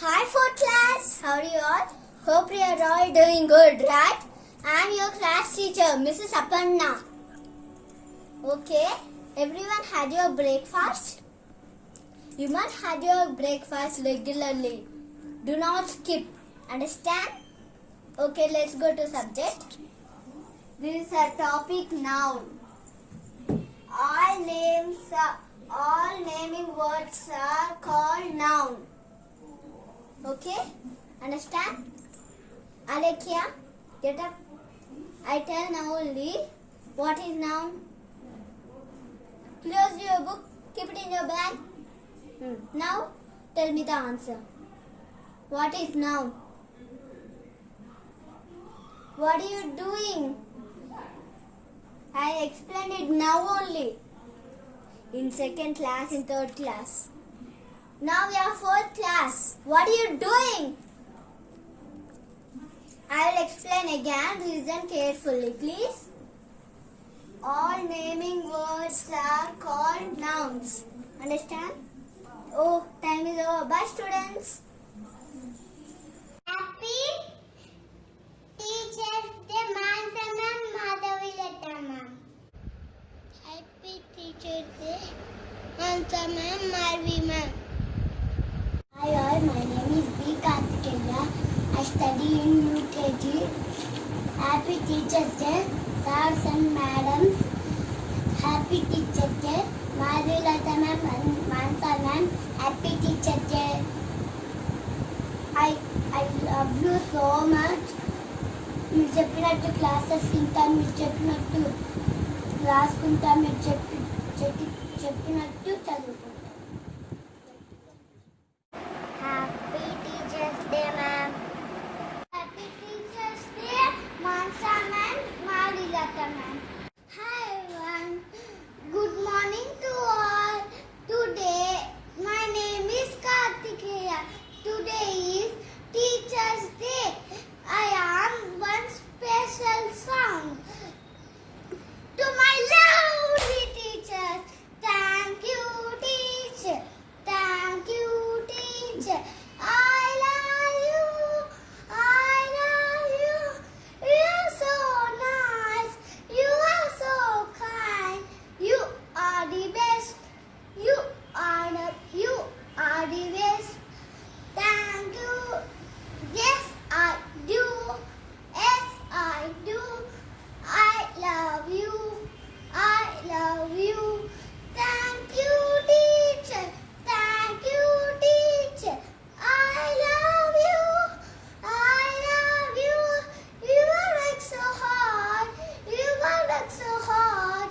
Hi fourth class, how are you all? Hope you are all doing good, right? I am your class teacher, Mrs. Aparna. Okay, everyone had your breakfast? You must have your breakfast regularly. Do not skip. Understand? Okay, let's go to subject. This is a topic noun. All naming words are called noun. Okay? Understand? Alekia, get up. I tell now only what is noun. Close your book. Keep it in your bag. Now, tell me the answer. What is noun? What are you doing? I explained it now only. In second class, in third class. Now we are fourth class. What are you doing? I will explain again. Listen carefully, please. All naming words are called nouns. Understand? Oh, time is over. Bye, students. Happy Teachers Day, Mansa ma'am, Madhavilata ma'am. Happy Teachers Day, Mansa ma'am, Marvi ma'am. Hi all, my name is B. Kartikeya. I study in UKG. Happy Teachers Day, sirs and madams. Happy Teachers Day, Madhavilata ma'am and Mansa ma'am. Happy Teachers Day. I love you so much. మీరు చెప్పినట్టు classes వింటాను, మీరు చెప్పినట్టు రాసుకుంటాను, మీరు చెప్పినట్టు చదువుకుంటాను. Happy teachers day ma'am. Happy teachers day Mansa ma'am, Malilatha ma'am. Hi everyone, good morning to all. Today my name is Kartikeya. Today is Teachers Day. I am one special song to my lovely teachers. Thank you, teacher. Thank you, teacher. I love you. I love you. You are so nice. You are so kind. You are the best. You are the best. Thank you. Yes, I do. Yes, I do. I love you. I love you. Thank you, teacher. Thank you, teacher. I love you. I love you. You work so hard. You work so hard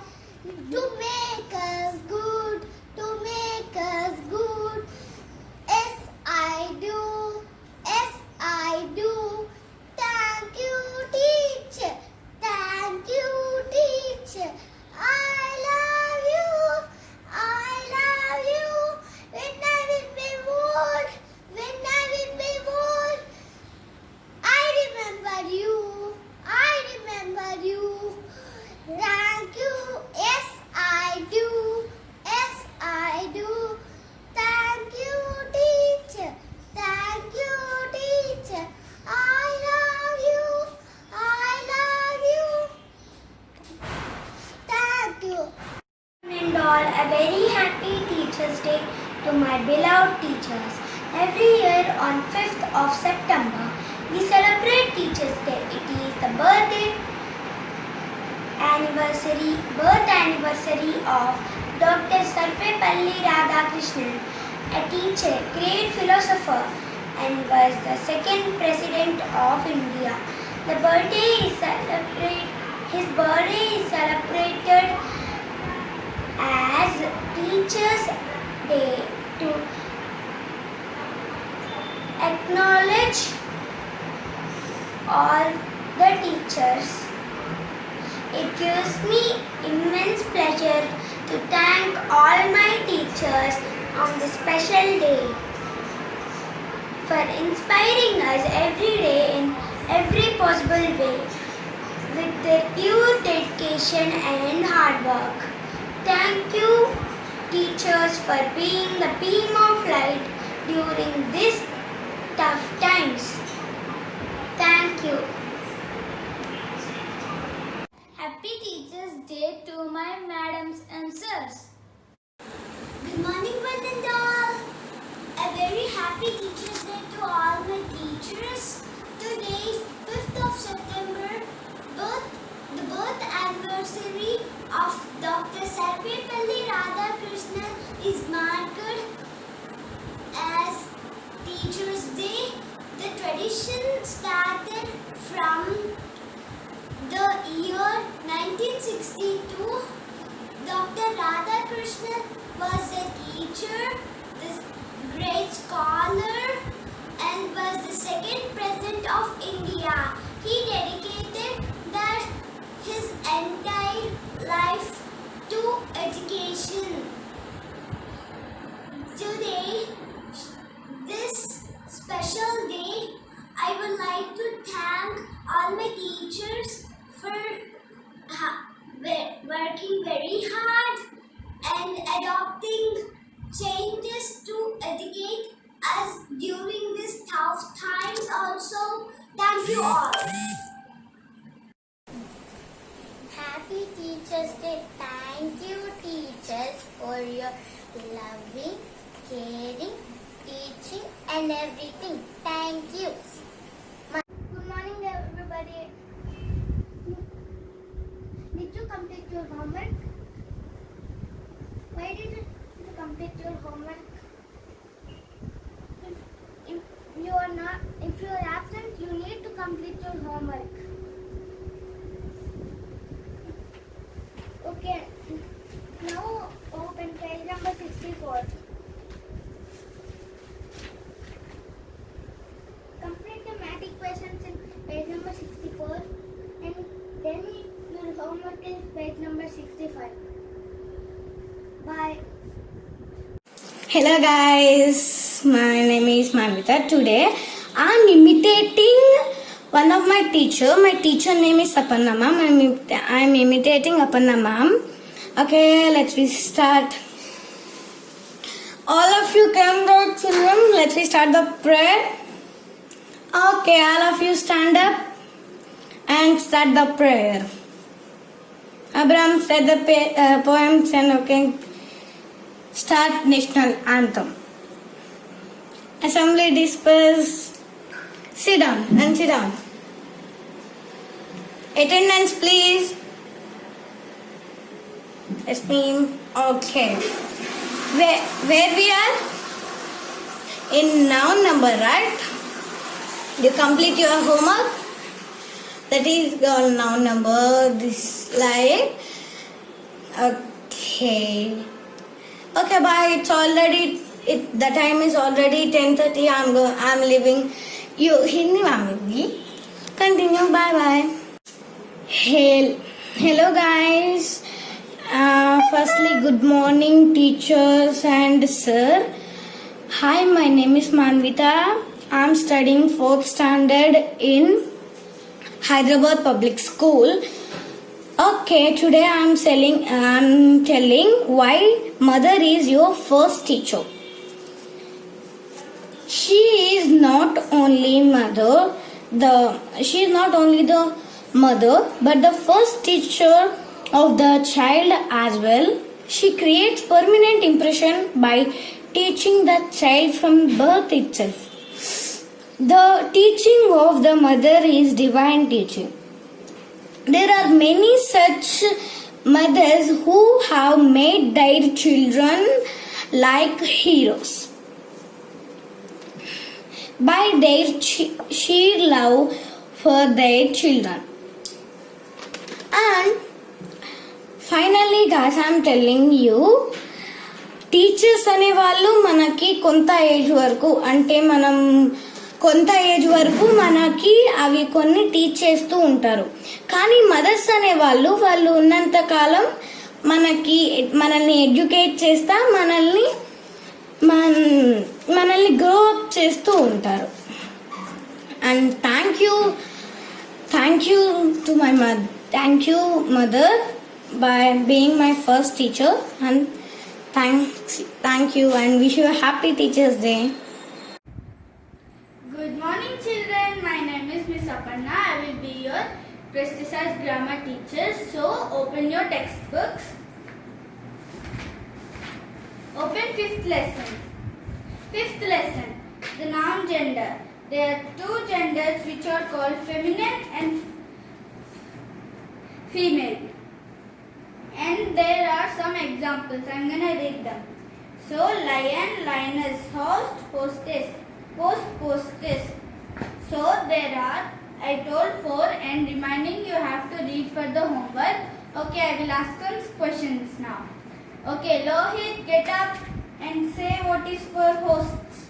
to make us good. To make us good. Yes, I do. Yes, I do. Thank you, teacher. Thank you, teacher. I love you. I love you. When I will be old, when I will be old, I remember you. I remember you. Thank you. Yes, I do. Yes, I do. Thank you, teacher. Thank you, teacher. I love you. I love you. Thank you. And all, a very happy Teachers Day to my beloved teachers. Every year on 5th of September, we celebrate Teachers Day. It is the birth anniversary of Dr. Sarvepalli Radhakrishnan, a teacher, great philosopher, and was the second president of India. His birthday is celebrated as Teachers Day to acknowledge all the teachers. It gives me immense pleasure to thank all my teachers on this special day for inspiring us every day in every possible way with their pure dedication and hard work. Thank you, teachers, for being the beam of light during this Day to my madams and sirs. Good morning, one and all. A very happy Teachers' Day to all my teachers. Today, 5th of September, the birth anniversary of Dr. Sarvepalli Radhakrishnan is marked as Teachers' Day. The tradition started from the year 1962. Dr. Radhakrishnan was a teacher, this great scholar, and was the second president of India. He dedicated his entire life to education. Today, this special day, I would like to thank all my teachers for working very hard and adopting changes to educate us during these tough times also. Thank you all. Happy Teachers' Day. Thank you, teachers, for your loving, caring, teaching, and everything. Thank you. Good morning, everybody. Did you complete your homework? Why did you complete your homework? If you are absent, you need to complete your homework. Okay, now open page number 64. Complete the math equations in page number 64 and then your homework is page number 65. Bye. Hello guys, my name is Manvita. Today I am imitating one of my teacher. My teacher name is Aparna ma'am. I am imitating Aparna ma'am. Okay, let's start. All of you come down, children. Let's start the prayer. Okay, all of you stand up and start the prayer. Abraham said the poems and okay. Start national anthem. Assembly disperse. Sit down and sit down. Attendance please. Yes ma'am. Okay. Where we are? In noun number, right? You complete your homework. That is your noun number. This slide. Okay. Okay, bye. It's already. The time is already 10:30. I'm leaving. You Hindi ma'am. Continue. Bye bye. Hello guys. Firstly, good morning teachers and sir. Hi, my name is Manvita. I'm studying 4th standard in Hyderabad Public School. Okay, today I'm telling why mother is your first teacher. She is not only the mother, but the first teacher of the child as well. She creates permanent impression by teaching the child from birth itself. The teaching of the mother is divine teaching. There are many such mothers who have made their children like heroes by their sheer love for their children. And finally guys, I am telling you, teachers అనేవాళ్ళు మనకి కొంత age వరకు మనకి అవి కొన్ని teach చేస్తూ ఉంటారు. కానీ మదర్స్ అనేవాళ్ళు వాళ్ళు ఉన్నంత కాలం మనల్ని ఎడ్యుకేట్ చేస్తా మనల్ని గ్రో అప్ చేస్తూ ఉంటారు. And thank you to my mother by being my first teacher, and thank you and wish you a happy Teachers' Day. Good morning children, my name is Miss Aparna. I will be your criticize grammar teachers. So open your textbooks. Open fifth lesson. Fifth lesson, the noun gender. There are two genders which are called feminine and female. And there are some examples. I am gonna read them. So lion, lioness, host, hostess, post, postess. So there are, I told 4 and remaining you have to read for the homework. Okay, I will ask some questions now. Okay, Lohit, get up and say what is for hosts.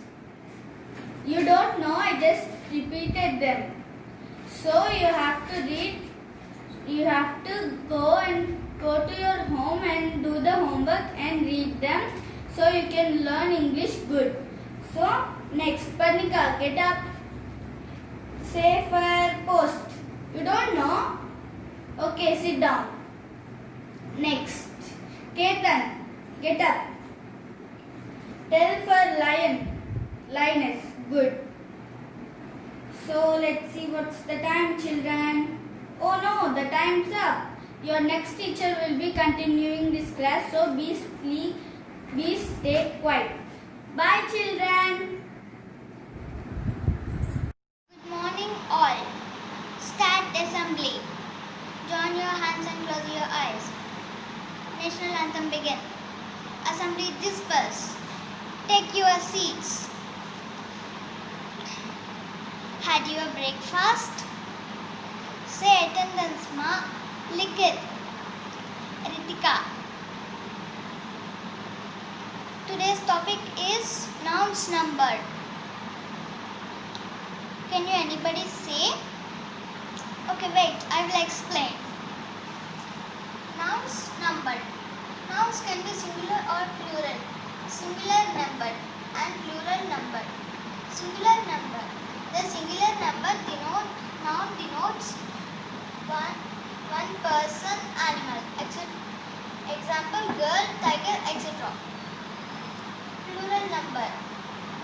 You don't know, I just repeated them. So you have to read, you have to go to your home and do the homework and read them so you can learn English good. So next, Parnika, get up. Say for post. You don't know? Okay, sit down. Next, Ketan, get up. Tell for lion, lioness, good. So let's see what's the time, children. Oh no, the time's up. Your next teacher will be continuing this class, so please stay quiet. Bye, children. Good morning, all. Start assembly. Join your hands and close your eyes. National anthem begin. Assembly disperse. Take your seats. Had your breakfast? Say attendance, ma. Likit. Ritika. Today's topic is nouns numbered. Can you anybody say? Okay, wait, I will explain. Nouns numbered. Nouns can be singular or plural. Singular numbered and plural numbered. Singular number. The singular number noun denotes one person, animal, etc. Example, girl, tiger, etc. Plural number.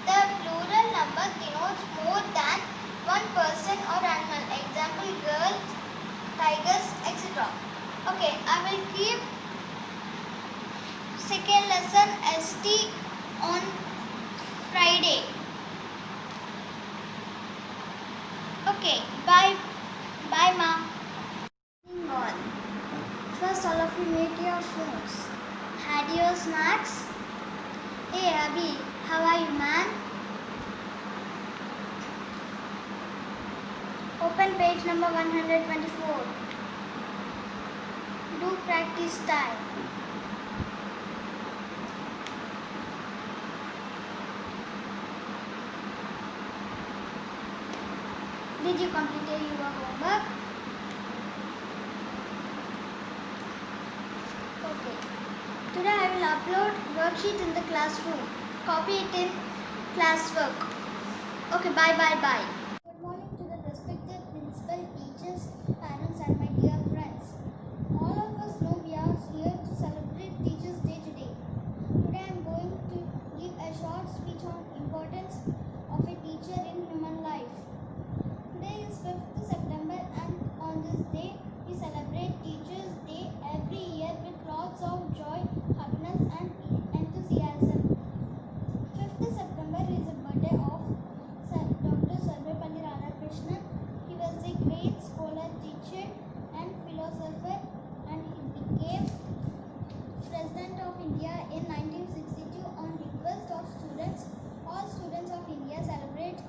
The plural number denotes more than one person or animal. Example, girl, tigers, etc. Okay, I will keep second lesson ST on Friday. Okay, bye. Bye, ma. All. First, all of you make your phones. Had your snacks? Hey, Abhi, how are you, man? Open page number 124. Do practice time. Did you complete your homework? Okay. Today I will upload worksheet in the classroom. Copy it in classwork. Okay, bye. Good morning to the respected principal, teachers, parents and my dear friends. All of us know we are here to celebrate Teachers' Day today. Today I am going to give a short speech on importance of a teacher in human life. Today is 5th September and on this day we celebrate Teachers' Day every year with lots of joy, happiness and enthusiasm. 5th September is the birthday of Dr. Sarvepalli Radhakrishnan. He was a great scholar, teacher and philosopher and he became President of India in 1962 on request of students. All students of India celebrate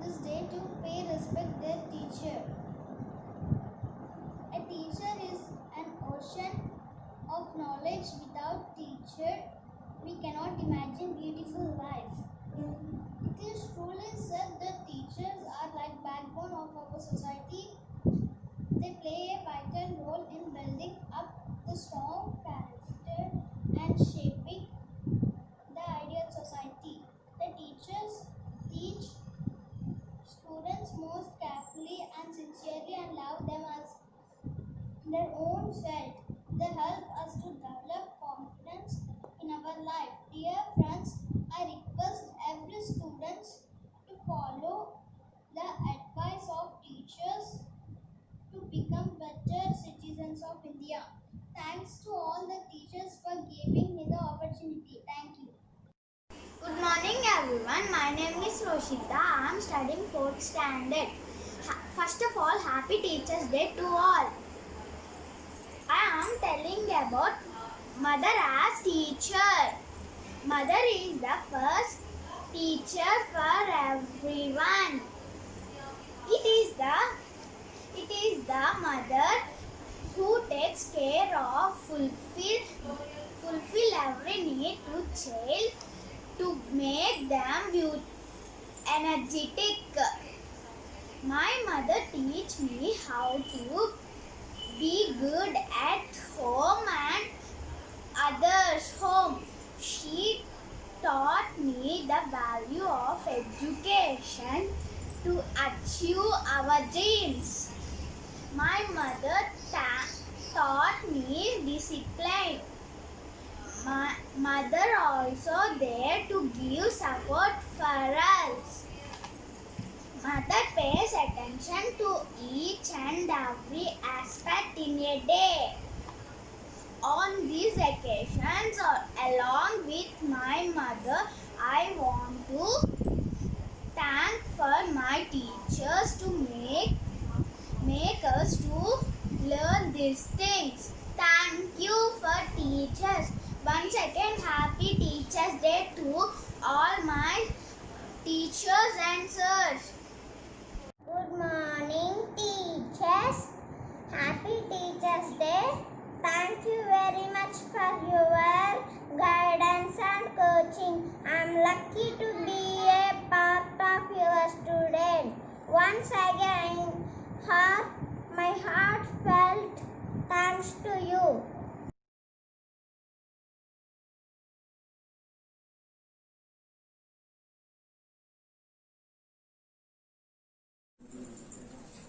this day to pay respect their teacher. A teacher is an ocean of knowledge. Without teacher, we cannot imagine beautiful life. It is truly said that teachers are like backbone of our society. They play a vital role in building up the strong character and shaping the ideal society. The teachers teach students most carefully and sincerely and love them as their own child. They help us to develop confidence in our life. Dear friends, I request every student to follow the advice of teachers to become students of India. Thanks to all the teachers for giving me the opportunity. Thank you. Good morning everyone. My name is Roshita. I am studying 4th standard. First of all, happy Teachers Day to all. I am telling about mother as teacher. Mother is the first teacher for everyone. It is the mother who takes care of fulfill every need to child to make them energetic. My mother teach me how to be good at home and others' home. She taught me the value of education to achieve our dreams. My mother taught me discipline. My mother also there to give support for us. Mother pays attention to each and every aspect in a day. On these occasions, along with my mother, I want to thank for my teachers to make us to learn these things. Thank you for teachers. Once again, happy Teachers Day to all my teachers and sirs. Good morning, teachers. Happy Teachers Day. Thank you very much for your guidance and coaching. I'm lucky to be a part of your student. Once again, my heartfelt thanks to you.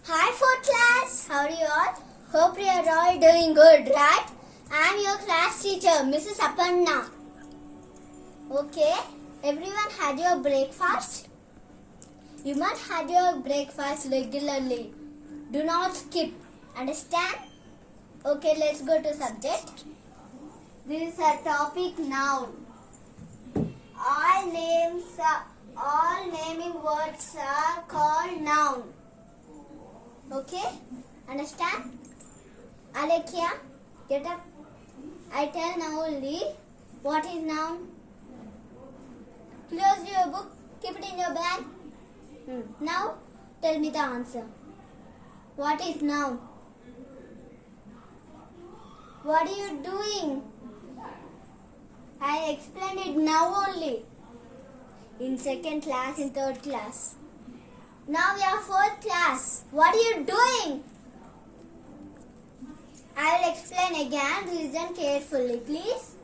Hi 4th class, how are you all? Hope you are all doing good, right? I am your class teacher, Mrs. Aparna. Okay, everyone had your breakfast? You must have your breakfast regularly. Do not skip. Understand? Okay, let's go to subject. This is a topic noun. All naming words are called noun. Okay? Understand? Alekia, get up. I tell now only what is noun. Close your book. Keep it in your bag. Now, tell me the answer. What is noun? What are you doing? I explained it now only. In 2nd class, in 3rd class. Now we are 4th class. What are you doing? I will explain again. Listen carefully, please.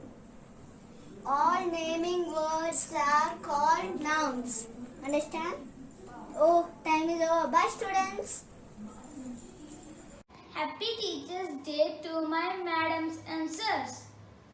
All naming words are called nouns. Understand? Oh, time is over. Bye, students. Happy Teachers Day to my madams and sirs.